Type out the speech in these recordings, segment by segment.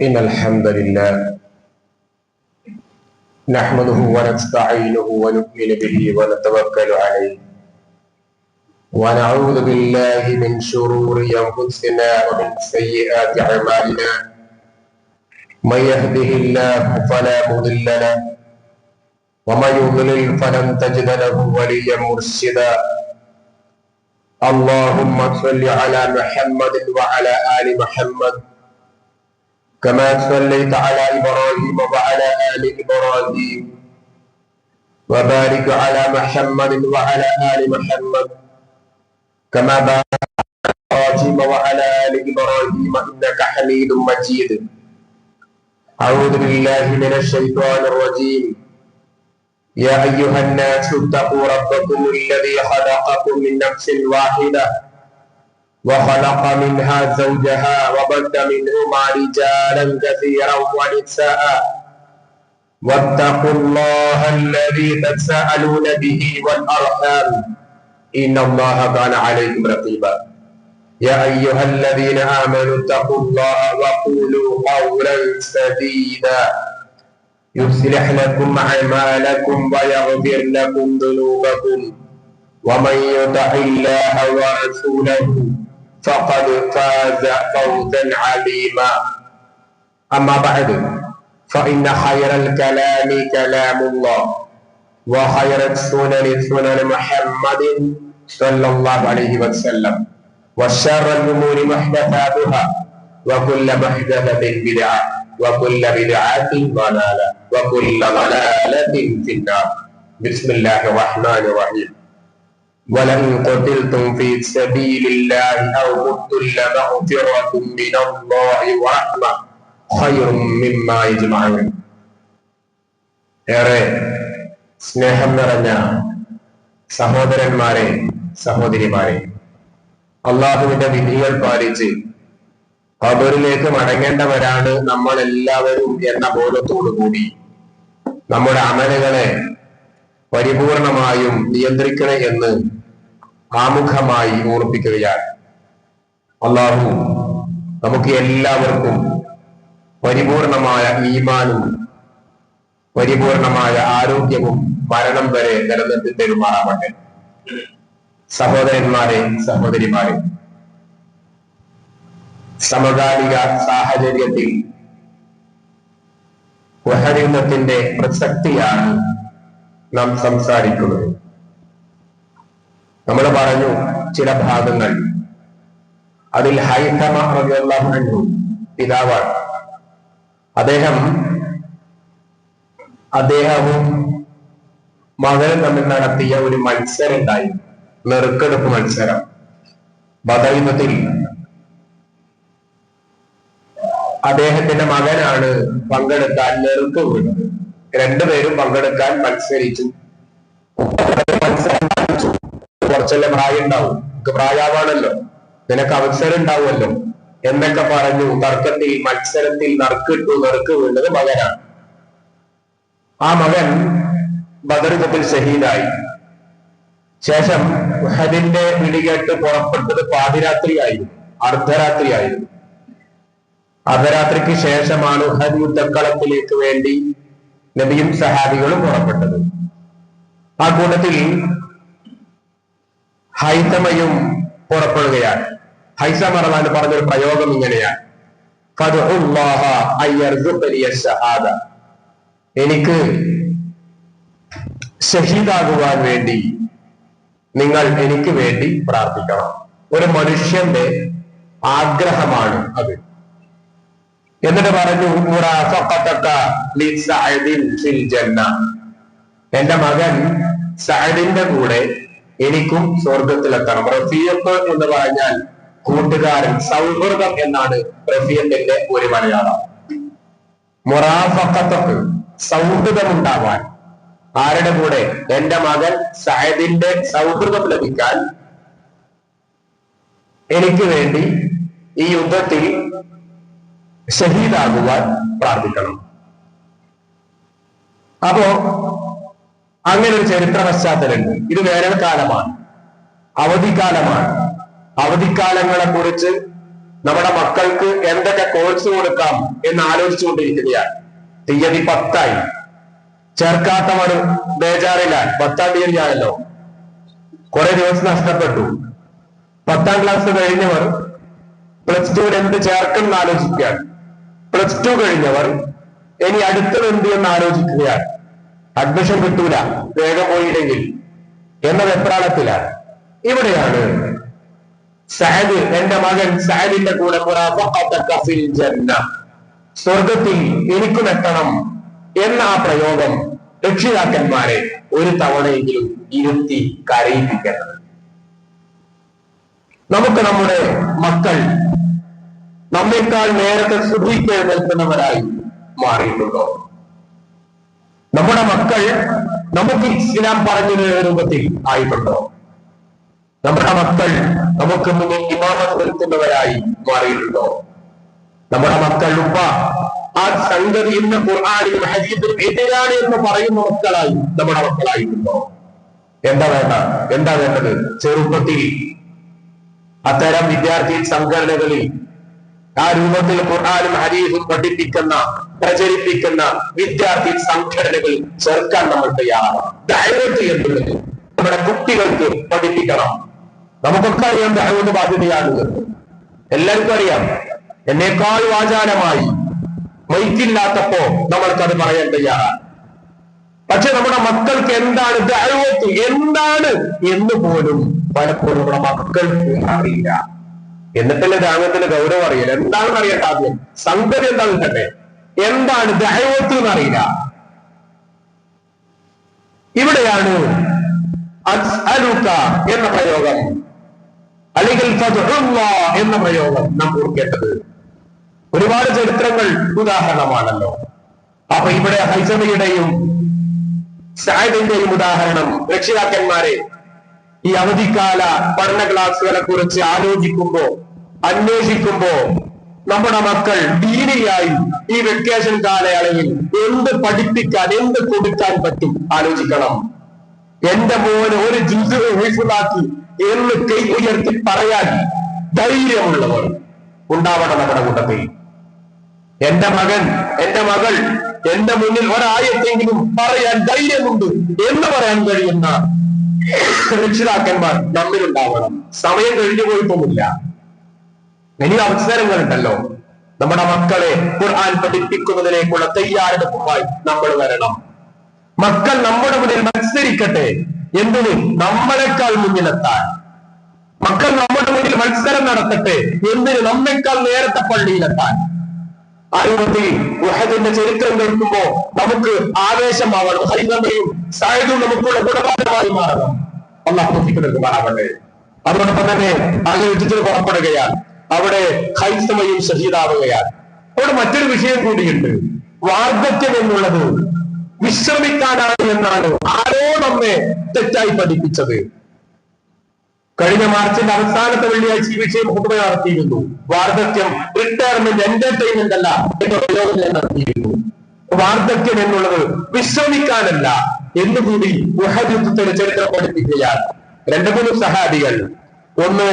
إن الحمد لله نحمده ونستعينه ونؤمن به ونتوكل عليه ونعوذ بالله من شرور أنفسنا ومن سيئات أعمالنا من يهده الله فلا مضل له ومن يضلل فلن تجد له وليا مرشدا. اللهم صل على محمد وعلى آل محمد كما صليت على إبراهيم وعلى آل إبراهيم وبارك على محمد وعلى آل محمد كما باركت على إبراهيم وعلى آل إبراهيم إنك حميد مجيد. أعوذ بالله من الشيطان الرجيم. يا أيها الناس اتقوا ربكم الذي خلقكم من نفس واحدة وخلق منها زوجها وبث منهما رجالا كثيرا ونساء واتقوا الله الذي تساءلون به والأرحام إن الله كان عليكم رقيبا. يا أيها الذين آمنوا اتقوا الله وقولوا قولا سديدا يصلح لكم أعمالكم ويغفر لكم ذنوبكم ومن يطع الله ورسوله فقد فاز فوزا عظيما. أما بعد فإن خير الكلام كلام الله وخير السنن سنن محمد صلى الله عليه وسلم وشر الأمور محدثاتها وكل محدثة بدعة وكل بدعة ضلالة وكل ضلالة في النار. بسم الله الرحمن الرحيم. ولئن قتلتم في سبيل الله أو متم لمغفرة من الله ورحمة خير مما يجمعون. ഏറെ സ്നേഹം നിറഞ്ഞ സഹോദരന്മാരെ സഹോദരിമാരെ, അള്ളാഹുവിന്റെ വിധികൾ പാലിച്ച് ഖബറിലേക്ക് മടങ്ങേണ്ടവരാണ് നമ്മൾ എല്ലാവരും എന്ന ബോധത്തോടു കൂടി നമ്മുടെ അമലുകളെ പരിപൂർണമായും നിയന്ത്രിക്കണേ എന്ന് ആമുഖമായി ഓർപ്പിക്കുകയാണ്. അള്ളാഹു നമുക്ക് എല്ലാവർക്കും പരിപൂർണമായ ഈമാനും പരിപൂർണമായ ആരോഗ്യവും മരണം വരെ നിലനിർത്തി തരുമാറാവട്ടെ. സഹോദരന്മാരെ സഹോദരിമാരെ, സമകാലിക സാഹചര്യത്തിൽ ഉഹദ് യുദ്ധത്തിന്റെ പ്രസക്തിയാണ് നാം സംസാരിക്കുന്നത്. നമ്മൾ പറഞ്ഞു ചില ഭാഗങ്ങൾ. അതിൽ ഹൈതമ റളിയല്ലാഹു അൻഹു പിതാവാണ്. അദ്ദേഹവും മകനും തമ്മിൽ നടത്തിയ ഒരു മത്സരം ഉണ്ടായി, നെറുക്കെടുപ്പ് മത്സരം. ബദർ യുദ്ധത്തിൽ അദ്ദേഹത്തിന്റെ മകനാണ് പങ്കെടുക്കാൻ നെറുക്ക് വീണത്. രണ്ടുപേരും പങ്കെടുക്കാൻ മത്സരിച്ചു. കുറച്ചല്ലേ പ്രായം ഉണ്ടാവും, പ്രായമാണല്ലോ, നിനക്ക് അവസരം ഉണ്ടാവുമല്ലോ എന്നൊക്കെ പറഞ്ഞു. തർക്കത്തിൽ മത്സരത്തിൽ നെറുക്ക് വീണത് മകനാണ്. ആ മകൻ ബദർ യുദ്ധത്തിൽ ഷഹീദായി. ശേഷം ഉഹദിന്റെ പിടികേട്ട് പുറപ്പെട്ടത് പാതിരാത്രിയായിരുന്നു, അർദ്ധരാത്രിയായിരുന്നു. അർദ്ധരാത്രിക്ക് ശേഷമാണ് ഉഹദ് യുദ്ധക്കളത്തിലേക്ക് വേണ്ടി നബിയും സഹാബികളും പുറപ്പെട്ടത്. ആ കൂട്ടത്തിൽ ഹൈതമയും പുറപ്പെടുകയാണ്. ഹൈതമ റളിയല്ലാഹു പറഞ്ഞൊരു പ്രയോഗം ഇങ്ങനെയാണ്: ഫദ്ഉല്ലാഹ അയ്യർസുഖനി അശ്ശഹാദ, എനിക്ക് ഷഹീദാകുവാൻ വേണ്ടി നിങ്ങൾ എനിക്ക് വേണ്ടി പ്രാർത്ഥിക്കണം. ഒരു മനുഷ്യന്റെ ആഗ്രഹമാണ് അത്. എന്നിട്ട് പറഞ്ഞു, എന്റെ മകൻ സഅദിന്റെ കൂടെ എനിക്കും സ്വർഗത്തിലെത്തണം. റഫീഖ് എന്ന് പറഞ്ഞാൽ കൂട്ടുകാരൻ, സൗഹൃദം എന്നാണ് റഫീഖിന്റെ ഒരു മലയാളം. മുറാഫഖത്ത്, സൗഹൃദം ഉണ്ടാവാൻ. ആരുടെ കൂടെ? എന്റെ മകൻ സഅദിന്റെ സൗഹൃദം ലഭിക്കാൻ എനിക്ക് വേണ്ടി ഈ യുദ്ധത്തിൽ ഷഹീദാകുവാൻ പ്രാർത്ഥിക്കണം. അപ്പോ അങ്ങനെ ഒരു ചരിത്ര പശ്ചാത്തലമുണ്ട്. ഇത് വേനൽക്കാലമാണ്, അവധിക്കാലമാണ്. അവധിക്കാലങ്ങളെ കുറിച്ച് നമ്മുടെ മക്കൾക്ക് എന്തൊക്കെ കോഴ്സ് കൊടുക്കാം എന്ന് ആലോചിച്ചുകൊണ്ടിരിക്കുകയാണ്. തീയതി 10 ചേർക്കാത്തവർ ബേജാറിലാൽ. 10-ാം തീയതിയാണല്ലോ, കുറെ ദിവസം നഷ്ടപ്പെട്ടു. 10ാം ക്ലാസ് കഴിഞ്ഞവർ +2 എന്ത് ചേർക്കണം എന്ന് ആലോചിക്കുകയാണ്. +2 കഴിഞ്ഞവർ ഇനി അടുത്തത് എന്ത് എന്ന് ആലോചിക്കുകയാണ്. അഡ്മിഷൻ കിട്ടൂല വേഗം പോയില്ലെങ്കിൽ എന്ന വെപ്രാളത്തിലാണ്. ഇവിടെയാണ് സഅദ്, എന്റെ മകൻ സഅദിന്റെ കൂടെ സ്വർഗത്തിൽ എനിക്കും എത്തണം എന്ന ആ പ്രയോഗം രക്ഷിതാക്കന്മാരെ ഒരു തവണയെങ്കിലും ഇരുത്തി കരയിപ്പിക്കണം. നമുക്ക് നമ്മുടെ മക്കൾ നമ്മേക്കാൾ നേരത്തെ സുബഹിക്ക് നിൽക്കുന്നവരായി മാറിയിട്ടുണ്ടോ? നമ്മുടെ മക്കൾ നമുക്ക് ഇസ്ലാം പറഞ്ഞു തരുന്ന രൂപത്തിൽ ആയിട്ടുണ്ടോ? നമ്മുടെ മക്കൾ നമുക്ക് മുന്നിൽ ഇമാമത്ത് നിൽക്കുന്നവരായി മാറിയിട്ടുണ്ടോ? നമ്മുടെ മക്കൾ ആ സംഗതി ഇന്ന് ഖുർആനിലും ഹദീസിലും എതിരാണ് എന്ന് പറയുന്ന മക്കളായി നമ്മുടെ മക്കളായിട്ടുണ്ടോ? എന്താ വേണ്ടത്? ചെറുപ്പത്തിൽ അത്തരം വിദ്യാർത്ഥി സംഘടനകളിൽ ആ രൂപത്തിൽ ഖുർആനും ഹദീസും പഠിപ്പിക്കുന്ന പ്രചരിപ്പിക്കുന്ന വിദ്യാർത്ഥി സംഘടനകൾ ചേർക്കാൻ നമ്മൾ തയ്യാറാണ്. ദഅവത്ത് എന്നുള്ളത് നമ്മുടെ കുട്ടികൾക്ക് പഠിപ്പിക്കണം. നമുക്കൊക്കെ അറിയാം ദഅവത്ത് ബാധ്യതയാണ്, എല്ലാവർക്കും അറിയാം. എന്നേക്കാൾ വാചാലമായി മൈക്കില്ലാത്തപ്പോ നമ്മൾക്കത് പറയാൻ തയ്യാറാണ്. പക്ഷെ നമ്മുടെ മക്കൾക്ക് എന്താണ് ദഅവത്ത്, എന്താണ് എന്ന് പോലും പലപ്പോഴും നമ്മുടെ മക്കൾക്ക് അറിയില്ല. എന്നിട്ടല്ലേ ദഅവത്തിന് ഗൗരവം അറിയില്ല. എന്താണെന്ന് അറിയട്ടെ, ആദ്യം സംഗതി എന്താണെന്ന് തന്നെ, എന്താണ് ദഅവത്ത് എന്നറിയില്ല. ഇവിടെയാണ് അസ്അലുക എന്ന പ്രയോഗം അല്ലെങ്കിൽ ഫദ്ഉല്ലാഹ് എന്ന പ്രയോഗം നാം ഓർക്കേണ്ടത്. ഒരുപാട് ചരിത്രങ്ങൾ ഉദാഹരണമാണല്ലോ. അപ്പൊ ഇവിടെ ഹൈസമയുടെയും സഅദിന്റെയും ഉദാഹരണം രക്ഷിതാക്കന്മാരെ ഈ അവധിക്കാല പഠന ക്ലാസുകളെ കുറിച്ച് ആലോചിക്കുമ്പോ അന്വേഷിക്കുമ്പോ നമ്മുടെ മക്കൾ ദീനിയായി ഈ വെക്കേഷൻ കാലയളവിൽ എന്ത് പഠിപ്പിക്കാൻ, എന്ത് കൊടുക്കാൻ പറ്റും ആലോചിക്കണം. എന്റെ മോന് ഒരു ജിസ് ഹിഫ്ളാക്കി എന്ന് കൈ ഉയർത്തി പറയാൻ ധൈര്യമുള്ളവർ ഉണ്ടാവണം നമ്മുടെ കൂട്ടത്തിൽ. എന്റെ മകൻ, എന്റെ മകൾ എന്റെ മുന്നിൽ ഒരായത്തെങ്കിലും പറയാൻ ധൈര്യമുണ്ട് എന്ന് പറയാൻ കഴിയുന്ന രക്ഷിതാക്കന്മാർ നമ്മിലുണ്ടാവണം. സമയം കഴിഞ്ഞു പോയിട്ടൊന്നുമില്ല, ഇനി അവസരങ്ങളുണ്ടല്ലോ. നമ്മുടെ മക്കളെ ഖുർആൻ പഠിപ്പിക്കുന്നതിലേക്കുള്ള തയ്യാറെടുപ്പുമായി നമ്മൾ വരണം. മക്കൾ നമ്മുടെ മുന്നിൽ മത്സരിക്കട്ടെ. എന്തിന്? നമ്മളെക്കാൾ മുന്നിലെത്താൻ. മക്കൾ നമ്മുടെ മുന്നിൽ മത്സരം നടത്തട്ടെ. എന്തിന്? നമ്മെക്കാൾ നേരത്തെ പള്ളിയിലെത്താൻ. ആ രൂപത്തിൽ ഉഹദിന്റെ ചരിത്രം കേൾക്കുമ്പോ നമുക്ക് ആവേശമാവണം. ഹൈസമയും സഅദും നമുക്കുള്ള ഗുണപാഠമായി മാറണം. അല്ലാഹു തൗഫീഖ് നൽകുമാറാകട്ടെ. അതോടൊപ്പം തന്നെ ആ യുദ്ധത്തിൽ പുറപ്പെടുകയാണ്. അവിടെ ഹൈസമയും ഷഹീദാവുകയാണ്. അവിടെ മറ്റൊരു വിഷയം കൂടിയുണ്ട്. വാർദ്ധക്യം എന്നുള്ളത് വിശ്രമിക്കാനാണ് എന്നാണ് ആരോ നമ്മെ തെറ്റായി പഠിപ്പിച്ചത്. കഴിഞ്ഞ മാർച്ചിന്റെ അവസാനത്തെ വെള്ളിയാഴ്ച ഈ വിഷയം ഹുതുബ നടത്തിയിരുന്നു. വാർദ്ധക്യം റിട്ടയർമെന്റ്, എന്റർടൈൻമെന്റ് അല്ല എന്ന പ്രയോഗം ഞാൻ നടത്തിയിരുന്നു. വാർദ്ധക്യം എന്നുള്ളത് വിശ്രമിക്കാനല്ല എന്നുകൂടി ഉഹദ് യുദ്ധത്തിന്റെ ചരിത്രം പഠിപ്പിക്കുകയാണ്. 2-3 സഹാബികൾ, ഒന്ന്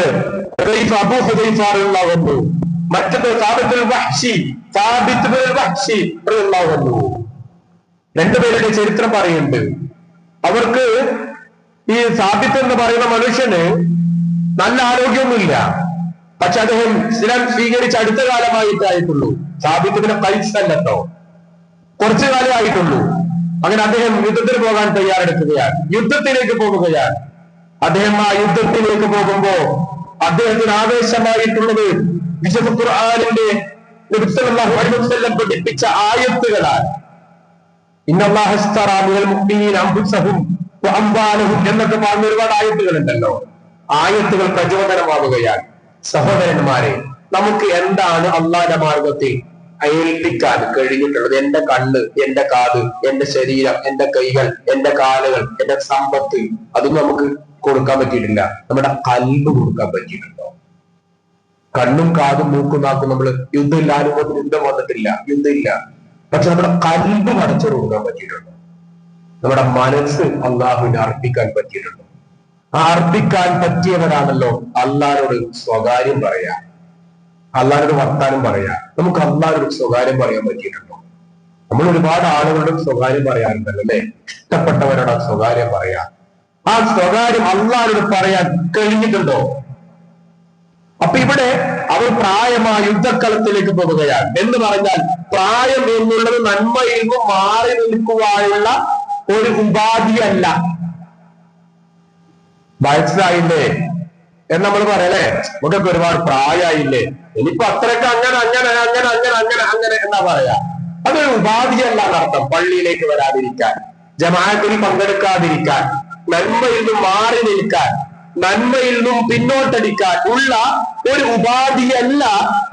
അബൂ ഹുദൈഫ റളിയല്ലാഹു അൻഹു, മറ്റൊന്ന് സാബിത്തുൽ വഹ്ശി റളിയല്ലാഹു അൻഹു. രണ്ടുപേരുടെ ചരിത്രം പറയുന്നുണ്ട്. അവർക്ക് ഈ സാബിത്ത് എന്ന് പറയുന്ന മനുഷ്യന് നല്ല ആരോഗ്യമൊന്നുമില്ല. പക്ഷെ അദ്ദേഹം ഇസ്ലാം സ്വീകരിച്ച് അടുത്ത കാലമായിട്ടായിട്ടുള്ളൂ. സാബിത്തിന് പൈസല്ലോ, കുറച്ചു കാലമായിട്ടുള്ളൂ. അങ്ങനെ അദ്ദേഹം യുദ്ധത്തിന് പോകാൻ തയ്യാറെടുക്കുകയാണ്, യുദ്ധത്തിലേക്ക് പോകുകയാണ്. അദ്ദേഹം ആ യുദ്ധത്തിലേക്ക് പോകുമ്പോ അദ്ദേഹത്തിന് ആവേശമായിട്ടുള്ളത് വിശുദ്ധ ഖുർആനിന്റെ നബി സല്ലല്ലാഹു അലൈഹി വസല്ലം പഠിപ്പിച്ച ആയത്തുകളാണ്. ഇന്നല്ലാഹ ഇസ്തറാ മിനൽ മുഅ്മിനീന അൻഫുസഹും വഅംവാലഹും എന്നൊക്കെ പറഞ്ഞ ഒരുപാട് ആയത്തുകളുണ്ടല്ലോ. ആയത്തുകൾ പ്രചോദനമാവുകയാണ്. സഹോദരന്മാരെ, നമുക്ക് എന്താണ് അള്ളാന്റെ മാർഗത്തിൽ ഏൽപ്പിക്കാൻ കഴിഞ്ഞിട്ടുള്ളത്? എന്റെ കണ്ണ്, എന്റെ കാത്, എന്റെ ശരീരം, എന്റെ കൈകൾ, എന്റെ കാലുകൾ, എന്റെ സമ്പത്ത്, അതൊന്നും നമുക്ക് കൊടുക്കാൻ പറ്റിയിട്ടില്ല. നമ്മുടെ കൽബ് കൊടുക്കാൻ പറ്റിയിട്ടുണ്ടോ? കണ്ണും കാതും മൂക്കും നാക്കും നമ്മൾ യുദ്ധമില്ല, അനുഭവത്തിന് യുദ്ധം വന്നിട്ടില്ല, യുദ്ധമില്ല. പക്ഷെ നമ്മുടെ കൽബ് അടച്ചു കൊടുക്കാൻ പറ്റിയിട്ടുണ്ടോ? നമ്മുടെ മനസ്സ് അള്ളാഹുവിനെ അർപ്പിക്കാൻ പറ്റിയിട്ടുണ്ടോ? ആ അർപ്പിക്കാൻ പറ്റിയവരാണല്ലോ അള്ളാഹിനോട് സ്വകാര്യം പറയാ. അള്ളാഹുടെ വർത്താനം പറയാം. നമുക്ക് അള്ളാഹുടെ സ്വകാര്യം പറയാൻ പറ്റിയിട്ടുണ്ടോ? നമ്മൾ ഒരുപാട് ആളുകളുടെ സ്വകാര്യം പറയാറുണ്ടല്ലോ അല്ലെ? ഇഷ്ടപ്പെട്ടവരോട് ആ സ്വകാര്യം പറയാം. ആ സ്വകാര്യം അള്ളാഹുടെ പറയാൻ കഴിഞ്ഞിട്ടുണ്ടോ? അപ്പൊ ഇവിടെ അവർ പ്രായമായ യുദ്ധക്കളത്തിലേക്ക് പോവുകയാണ്. എന്ന് പറഞ്ഞാൽ പ്രായം എന്നുള്ളത് നന്മയിൽ നിന്നും മാറി നിൽക്കുവാനുള്ള ഒരു ഉപാധിയല്ല. വയസ്സായില്ലേ എന്ന് നമ്മൾ പറയല്ലേ, നമുക്കൊക്കെ ഒരുപാട് പ്രായമായില്ലേ, ഇനിയിപ്പോ അത്രയൊക്കെ അങ്ങനെ അങ്ങനെ അങ്ങനെ അങ്ങനെ അങ്ങനെ അങ്ങനെ എന്നാ പറയാ. അതൊരു ഉപാധിയല്ല എന്നർത്ഥം. പള്ളിയിലേക്ക് വരാതിരിക്കാൻ, ജമാഅത്തിൽ പങ്കെടുക്കാതിരിക്കാൻ, നന്മയിൽ നിന്നും മാറി നിൽക്കാൻ, നന്മയിൽ നിന്നും പിന്നോട്ടടിക്കാൻ ഉള്ള ഒരു ഉപാധിയല്ല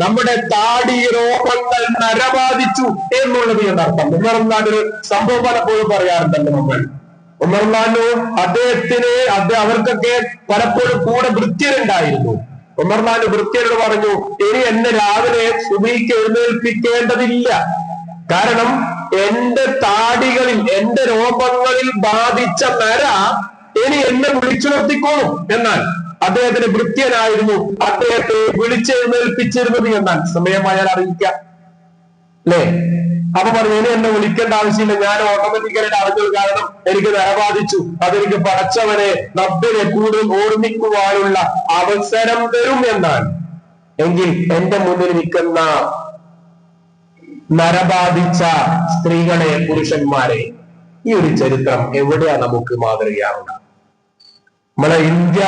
നമ്മുടെ താടി രോഗങ്ങൾ നരബാധിച്ചു എന്നുള്ളത് എന്നർത്ഥം. ഉമർനാട് സംഭവം പലപ്പോഴും പറയാറുണ്ടല്ലോ നമ്മൾ. ഉമർനാനു അവർക്കൊക്കെ പലപ്പോഴും കൂടെ ഭൃത്യരുണ്ടായിരുന്നു. ഉമർനാൻ ഭൃത്യരോട് പറഞ്ഞു, ഇനി എന്നെ രാവിലെ സുബഹിക്ക് എഴുന്നേൽപ്പിക്കേണ്ടതില്ല, കാരണം എന്റെ താടികളിൽ എന്റെ രോമങ്ങളിൽ ബാധിച്ച നര ഇനി എന്നെ വിളിച്ചു നിർത്തിക്കോളും. എന്നാൽ അദ്ദേഹത്തിന് ഭൃത്യനായിരുന്നു, അദ്ദേഹത്തെ വിളിച്ചെഴുന്നേൽപ്പിച്ചിരുന്നത് എന്നാൽ സമയമായാൽ അറിയിക്കാം അല്ലേ? അപ്പൊ പറഞ്ഞു, ഇനി എന്നെ വിളിക്കേണ്ട ആവശ്യമില്ല, ഞാൻ ഓട്ടോമാറ്റിക്കലായിട്ട് അറിഞ്ഞത്, കാരണം എനിക്ക് നരബാധിച്ചു, അതെനിക്ക് പടച്ചവനെ റബ്ബിനെ കൂടുതൽ ഓർമ്മിക്കുവാനുള്ള അവസരം തരും എന്നാണ്. എങ്കിൽ എന്റെ മുന്നിൽ നിൽക്കുന്ന നരബാധിച്ച സ്ത്രീകളെ, പുരുഷന്മാരെ, ഈ ഒരു ചരിത്രം എവിടെയാ നമുക്ക് മാതൃകയാവുക? നമ്മളെ ഇന്ത്യ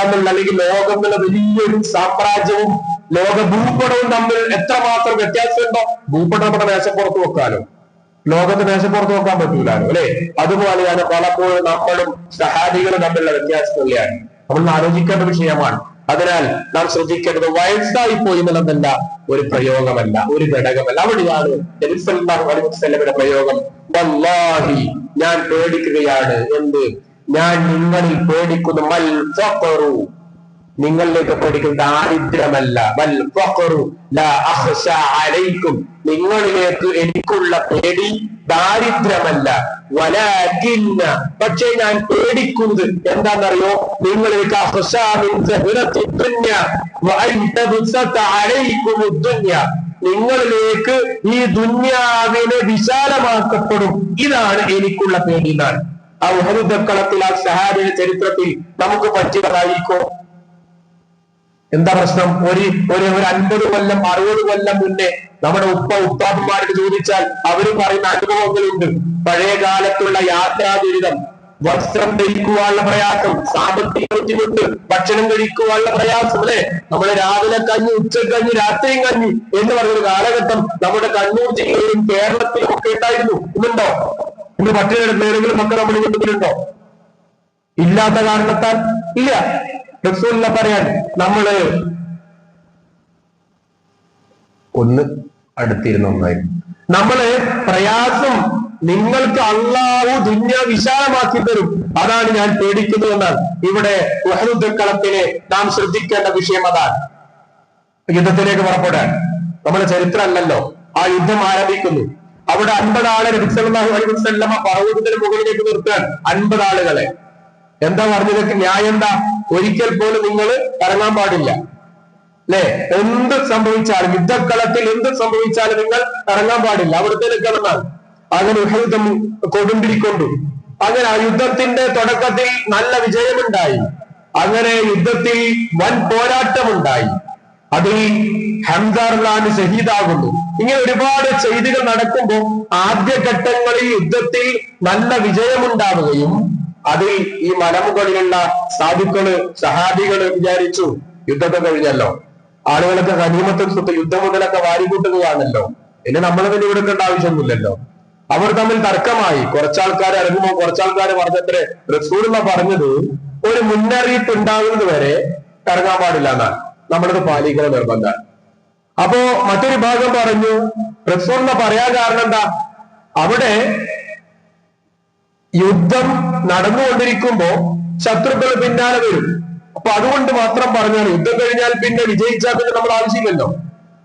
എന്നുള്ള അല്ലെങ്കിൽ ലോകം എന്നുള്ള വലിയൊരു സാമ്രാജ്യവും ലോക ഭൂപടവും തമ്മിൽ എത്രമാത്രം വ്യത്യാസമുണ്ടോ? ഭൂപടം നമ്മുടെ മേശപ്പുറത്ത് വെക്കാലോ, ലോകത്ത് മേശപ്പുറത്ത് വെക്കാൻ പറ്റൂലാലോ അല്ലെ? അതുപോലെയാണ് പലപ്പോഴും നമ്മളും സഹാബികളും തമ്മിലുള്ള വ്യത്യാസം തന്നെയാണ്. നമ്മൾ ആലോചിക്കേണ്ട വിഷയമാണ്. അതിനാൽ നാം ശ്രദ്ധിക്കേണ്ടത് വയസ്സായി പോയി എന്നുള്ളതല്ല, ഒരു പ്രയോഗമല്ല, ഒരു ഘടകമല്ല. അവിടെയാണ് നബി സല്ലല്ലാഹു അലൈഹി വസല്ലമയുടെ പ്രയോഗം, വല്ലാഹി ഞാൻ പേടിക്കുകയാണ്. എന്ത്? ഞാൻ നിങ്ങളിൽ പേടിക്കുന്നു, മൽ ഫഖറു, നിങ്ങളിലേക്ക് പേടിക്കുന്ന ദാരിദ്ര്യമല്ല, വൽ ഫഖറു ലാ അഖ്ശാ അലൈക്കും, നിങ്ങളിലേക്ക് എനിക്കുള്ള പേടി ദാരിദ്ര്യമല്ല, വലാകിന്ന, പക്ഷേ ഞാൻ പേടിക്കുന്നത് എന്താണെന്നറിയോ? നിങ്ങളിലേക്ക് അഖ്ശാ മിൻ സഹറത്തി ദുനിയ വഅൻ തബ്സത അലൈക്കും ദുനിയ, നിങ്ങളിലേക്ക് ഈ ദുനിയാവിനെ വിശാലമാക്കപ്പെടും, ഇതാണ് എനിക്കുള്ള പേടി. എന്നാണ് ആ ഉഹദുക്കളത്തിൽ ആ സഹാബിയുടെ ചരിത്രത്തിൽ നമുക്ക് പറ്റിയതായിരിക്കോ? എന്താ പ്രശ്നം? ഒരു 50 കൊല്ലം 60 കൊല്ലം മുന്നേ നമ്മുടെ ഉപ്പാപ്പന്മാരോട് ചോദിച്ചാൽ അവര് പറയുന്ന അനുഭവങ്ങളുണ്ട്. പഴയ കാലത്തുള്ള യാത്രാ ദുരിതം, വസ്ത്രം ധരിക്കുവാനുള്ള പ്രയാസം, സാമ്പത്തിക ബുദ്ധിമുട്ട്, ഭക്ഷണം കഴിക്കുവാനുള്ള പ്രയാസം അല്ലെ? നമ്മള് രാവിലെ കഞ്ഞി, ഉച്ചക്കഞ്ഞി, രാത്രിയും കഞ്ഞി എന്ന് പറഞ്ഞൊരു കാലഘട്ടം നമ്മുടെ കണ്ണൂർ ജില്ലയിലും കേരളത്തിലും ഒക്കെ ഉണ്ടായിരുന്നു. ഇന്നുണ്ടോ? ഇന്ന് പട്ടികയുടെ ഏതെങ്കിലും മക്കൾ നമ്മുടെ വീട്ടിലുണ്ടോ? ഇല്ലാത്ത കാരണത്താൽ ഇല്ല. റസൂലുള്ള പറയാൻ നമ്മള് ഒന്ന് അടുത്തിരുന്ന ഒന്നായിരുന്നു. നമ്മള് പ്രയാസം നിങ്ങൾക്ക് അള്ളാഹു ദുനിയ വിശാലമാക്കി തരും, അതാണ് ഞാൻ പേടിക്കുന്നത് എന്നാണ്. ഇവിടെ ഉഹദ് കളത്തിലെ നാം ശ്രദ്ധിക്കേണ്ട വിഷയം അതാണ്. യുദ്ധത്തിലേക്ക് പുറപ്പെടാൻ നമ്മുടെ ചരിത്രമല്ലല്ലോ. ആ യുദ്ധം ആരംഭിക്കുന്നു. അവിടെ 50 ആളെ നബി സല്ലല്ലാഹു അലൈഹി വസല്ലമ പർവ്വതത്തിന് മുകളിലേക്ക് നിർത്താൻ. 50 ആളുകളെ. എന്താ പറഞ്ഞതൊക്കെ ന്യായം? എന്താ? ഒരിക്കൽ പോലും നിങ്ങൾ ഇറങ്ങാൻ പാടില്ല അല്ലെ? എന്ത് സംഭവിച്ചാലും, യുദ്ധക്കളത്തിൽ എന്ത് സംഭവിച്ചാലും നിങ്ങൾ ഇറങ്ങാൻ പാടില്ല, അവിടുത്തെ നിൽക്കണമെന്നാണ്. അങ്ങനെ യുദ്ധം കൊടുമ്പിരിക്കൊണ്ടു. അങ്ങനെ ആ യുദ്ധത്തിന്റെ തുടക്കത്തിൽ നല്ല വിജയമുണ്ടായി. അങ്ങനെ യുദ്ധത്തിൽ വൻ പോരാട്ടമുണ്ടായി. അതിൽ ഹംസ റളിയല്ലാഹു ഷഹീദാകുന്നു. ഇങ്ങനെ ഒരുപാട് ചെയ്തികൾ നടക്കുമ്പോൾ ആദ്യഘട്ടങ്ങളിൽ യുദ്ധത്തിൽ നല്ല വിജയമുണ്ടാവുകയും അതിൽ ഈ മലമുകളിലുള്ള സാധുക്കള്, സഹാബികള് വിചാരിച്ചു യുദ്ധത്തെ കഴിഞ്ഞല്ലോ, ആളുകളൊക്കെ ഗനീമത്തുൽ സ്വത്ത്, യുദ്ധം മുതലൊക്കെ വാരിക്കൂട്ടുകയാണല്ലോ, ഇനി നമ്മളതിന് കൊടുക്കേണ്ട ആവശ്യമൊന്നുമില്ലല്ലോ. അവർ തമ്മിൽ തർക്കമായി. കുറച്ചാൾക്കാർ ഇറങ്ങുമ്പോൾ കുറച്ചാൾക്കാർ പറഞ്ഞത്രേ, റസൂലുള്ള പറഞ്ഞത് ഒരു മുന്നറിയിപ്പ് ഉണ്ടാകുന്നത് വരെ ഇറങ്ങാൻ പാടില്ല എന്നാണ്, നമ്മളത് പാലിക്കുന്ന നിർബന്ധമാണ്. അപ്പോ മറ്റൊരു ഭാഗം പറഞ്ഞു, റസൂലുള്ള പറയാൻ കാരണം എന്താ? അവിടെ യുദ്ധം നടന്നുകൊണ്ടിരിക്കുമ്പോ ശത്രുക്കൾ പിന്നാലെ വരും. അപ്പൊ അതുകൊണ്ട് മാത്രം പറഞ്ഞാണ്. യുദ്ധം കഴിഞ്ഞാൽ പിന്നെ വിജയിച്ചാൽ പിന്നെ നമ്മൾ ആവശ്യമില്ലല്ലോ.